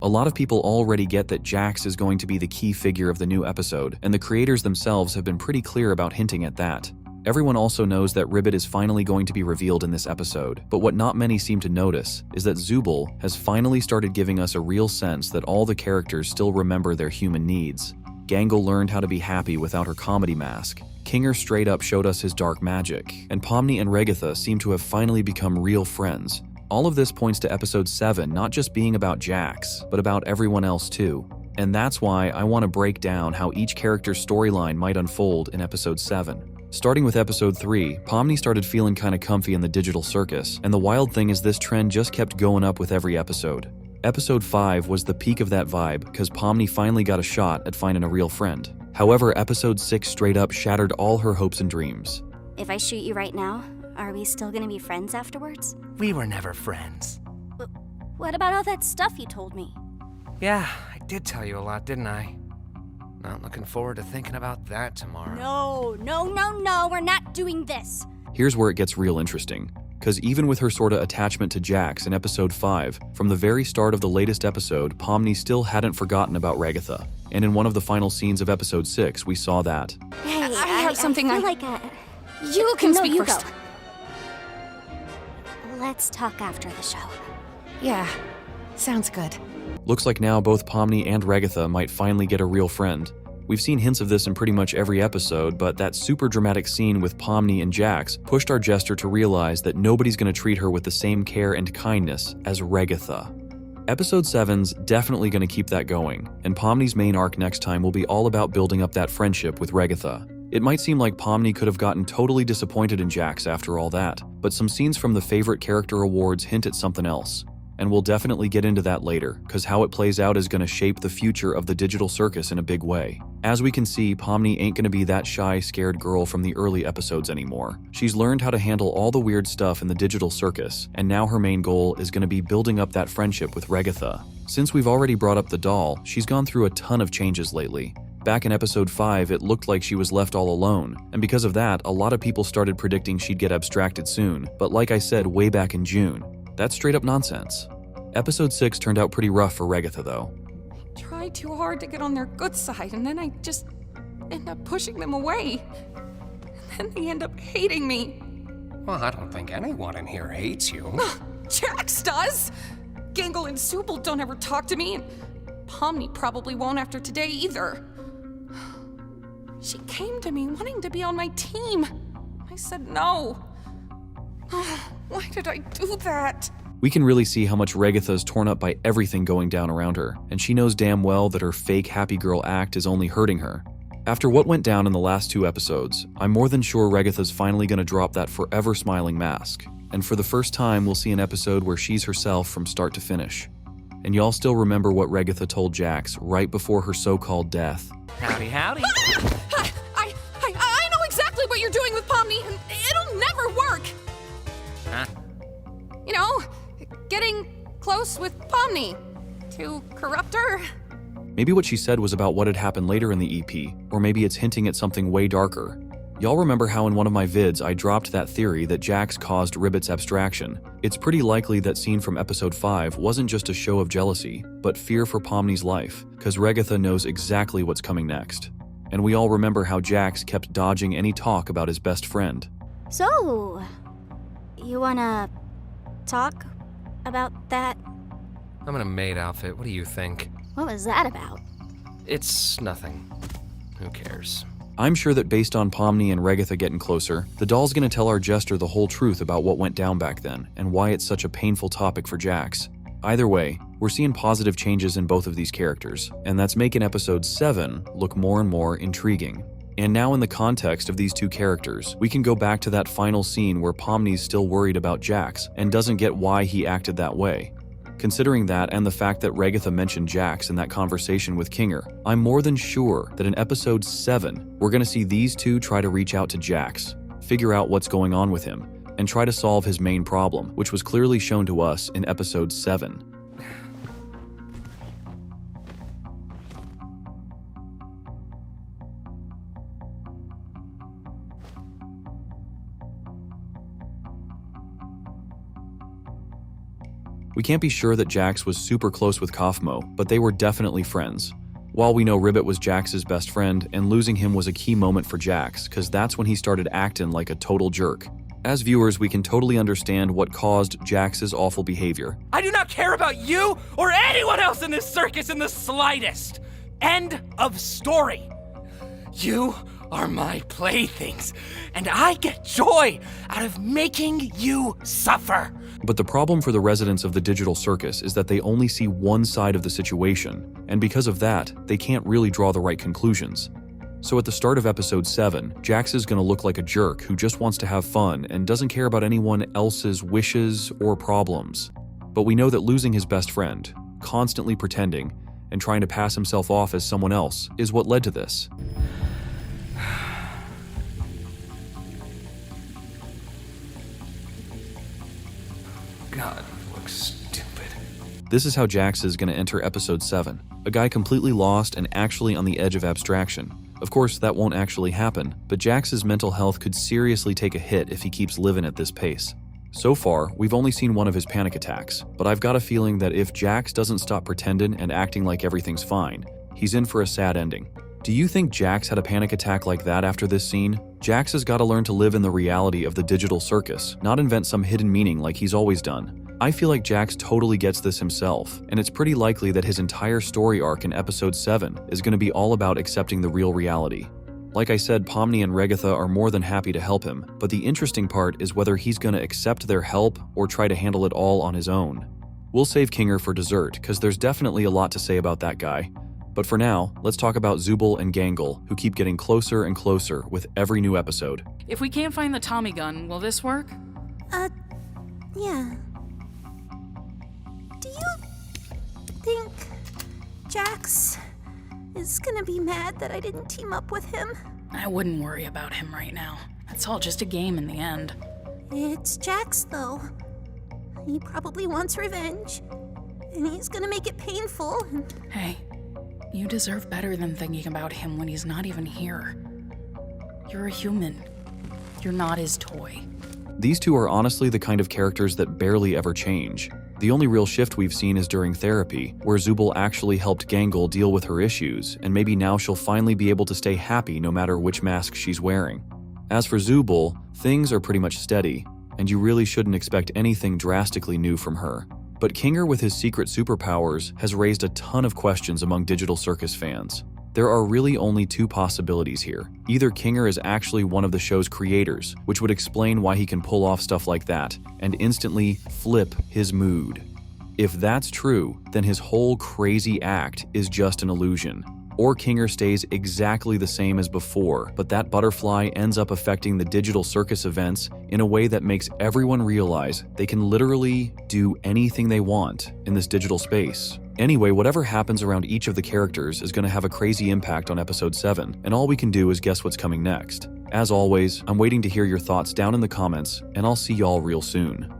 A lot of people already get that Jax is going to be the key figure of the new episode, and the creators themselves have been pretty clear about hinting at that. Everyone also knows that Ribbit is finally going to be revealed in this episode, but what not many seem to notice is that Zooble has finally started giving us a real sense that all the characters still remember their human needs. Gangle learned how to be happy without her comedy mask. Kinger straight up showed us his dark magic, and Pomni and Regatha seem to have finally become real friends. All of this points to episode 7 not just being about Jax, but about everyone else too. And that's why I want to break down how each character's storyline might unfold in episode 7. Starting with episode 3, Pomni started feeling kinda comfy in the digital circus, and the wild thing is this trend just kept going up with every episode. Episode 5 was the peak of that vibe, because Pomni finally got a shot at finding a real friend. However, episode 6 straight up shattered all her hopes and dreams. If I shoot you right now, are we still gonna be friends afterwards? We were never friends. What about all that stuff you told me? Yeah, I did tell you a lot, didn't I? Not looking forward to thinking about that tomorrow. No, we're not doing this. Here's where it gets real interesting, because even with her sorta attachment to Jax in episode 5, from the very start of the latest episode, Pomni still hadn't forgotten about Regatha. And in one of the final scenes of episode 6, we saw that. Hey, I have something I I- feel like You can no, speak you first. go. Let's talk after the show. Yeah, sounds good. Looks like now both Pomni and Regatha might finally get a real friend. We've seen hints of this in pretty much every episode, but that super dramatic scene with Pomni and Jax pushed our jester to realize that nobody's gonna treat her with the same care and kindness as Regatha. Episode 7's definitely gonna keep that going, and Pomni's main arc next time will be all about building up that friendship with Regatha. It might seem like Pomni could have gotten totally disappointed in Jax after all that, but some scenes from the Favorite Character Awards hint at something else. And we'll definitely get into that later, because how it plays out is going to shape the future of the digital circus in a big way. As we can see, Pomni ain't going to be that shy, scared girl from the early episodes anymore. She's learned how to handle all the weird stuff in the digital circus, and now her main goal is going to be building up that friendship with Regatha. Since we've already brought up the doll, she's gone through a ton of changes lately. Back in episode 5, it looked like she was left all alone, and because of that, a lot of people started predicting she'd get abstracted soon, but like I said way back in June, that's straight up nonsense. Episode 6 turned out pretty rough for Regatha though. I tried too hard to get on their good side, and then I just end up pushing them away. And then they end up hating me. Well, I don't think anyone in here hates you. Jax does! Gangle and Zooble don't ever talk to me, and Pomni probably won't after today either. She came to me wanting to be on my team. I said no. Why did I do that? We can really see how much Regatha's torn up by everything going down around her, and she knows damn well that her fake happy girl act is only hurting her. After what went down in the last 2 episodes, I'm more than sure Regatha's finally gonna drop that forever smiling mask, and for the first time we'll see an episode where she's herself from start to finish. And y'all still remember what Regatha told Jax right before her so-called death. Howdy, howdy. I know exactly what you're doing with Pomni, and it'll never work. Huh? You know, getting close with Pomni to corrupt her. Maybe what she said was about what had happened later in the EP, or maybe it's hinting at something way darker. Y'all remember how in one of my vids I dropped that theory that Jax caused Ribbit's abstraction? It's pretty likely that scene from episode 5 wasn't just a show of jealousy, but fear for Pomni's life, because Regatha knows exactly what's coming next. And we all remember how Jax kept dodging any talk about his best friend. So, you wanna talk about that? I'm in a maid outfit. What do you think? What was that about? It's nothing. Who cares? I'm sure that based on Pomni and Regatha getting closer, the doll's gonna tell our jester the whole truth about what went down back then, and why it's such a painful topic for Jax. Either way, we're seeing positive changes in both of these characters, and that's making episode 7 look more and more intriguing. And now in the context of these 2 characters, we can go back to that final scene where Pomni's still worried about Jax, and doesn't get why he acted that way. Considering that and the fact that Regatha mentioned Jax in that conversation with Kinger, I'm more than sure that in episode 7, we're gonna see these 2 try to reach out to Jax, figure out what's going on with him, and try to solve his main problem, which was clearly shown to us in episode 7. We can't be sure that Jax was super close with Kaufmo, but they were definitely friends. While we know Ribbit was Jax's best friend, and losing him was a key moment for Jax, cause that's when he started acting like a total jerk. As viewers, we can totally understand what caused Jax's awful behavior. I do not care about you or anyone else in this circus in the slightest. End of story. You are my playthings, and I get joy out of making you suffer. But the problem for the residents of the digital circus is that they only see one side of the situation, and because of that, they can't really draw the right conclusions. So at the start of episode 7, Jax is gonna look like a jerk who just wants to have fun and doesn't care about anyone else's wishes or problems. But we know that losing his best friend, constantly pretending, and trying to pass himself off as someone else is what led to this. God, looks stupid. This is how Jax is going to enter episode 7, a guy completely lost and actually on the edge of abstraction. Of course, that won't actually happen, but Jax's mental health could seriously take a hit if he keeps living at this pace. So far, we've only seen one of his panic attacks, but I've got a feeling that if Jax doesn't stop pretending and acting like everything's fine, he's in for a sad ending. Do you think Jax had a panic attack like that after this scene? Jax has got to learn to live in the reality of the digital circus, not invent some hidden meaning like he's always done. I feel like Jax totally gets this himself, and it's pretty likely that his entire story arc in episode 7 is going to be all about accepting the real reality. Like I said, Pomni and Regatha are more than happy to help him, but the interesting part is whether he's going to accept their help or try to handle it all on his own. We'll save Kinger for dessert, because there's definitely a lot to say about that guy. But for now, let's talk about Zooble and Gangle, who keep getting closer and closer with every new episode. If we can't find the Tommy gun, will this work? Yeah. Do you think Jax is gonna be mad that I didn't team up with him? I wouldn't worry about him right now. It's all just a game in the end. It's Jax, though. He probably wants revenge, and he's gonna make it painful. Hey, you deserve better than thinking about him when he's not even here. You're a human. You're not his toy. These two are honestly the kind of characters that barely ever change. The only real shift we've seen is during therapy, where Zooble actually helped Gangle deal with her issues, and maybe now she'll finally be able to stay happy no matter which mask she's wearing. As for Zooble, things are pretty much steady, and you really shouldn't expect anything drastically new from her. But Kinger with his secret superpowers has raised a ton of questions among digital circus fans. There are really only two possibilities here. Either Kinger is actually one of the show's creators, which would explain why he can pull off stuff like that, and instantly flip his mood. If that's true, then his whole crazy act is just an illusion. Or Kinger stays exactly the same as before, but that butterfly ends up affecting the digital circus events in a way that makes everyone realize they can literally do anything they want in this digital space. Anyway, whatever happens around each of the characters is going to have a crazy impact on episode 7, and all we can do is guess what's coming next. As always, I'm waiting to hear your thoughts down in the comments, and I'll see y'all real soon.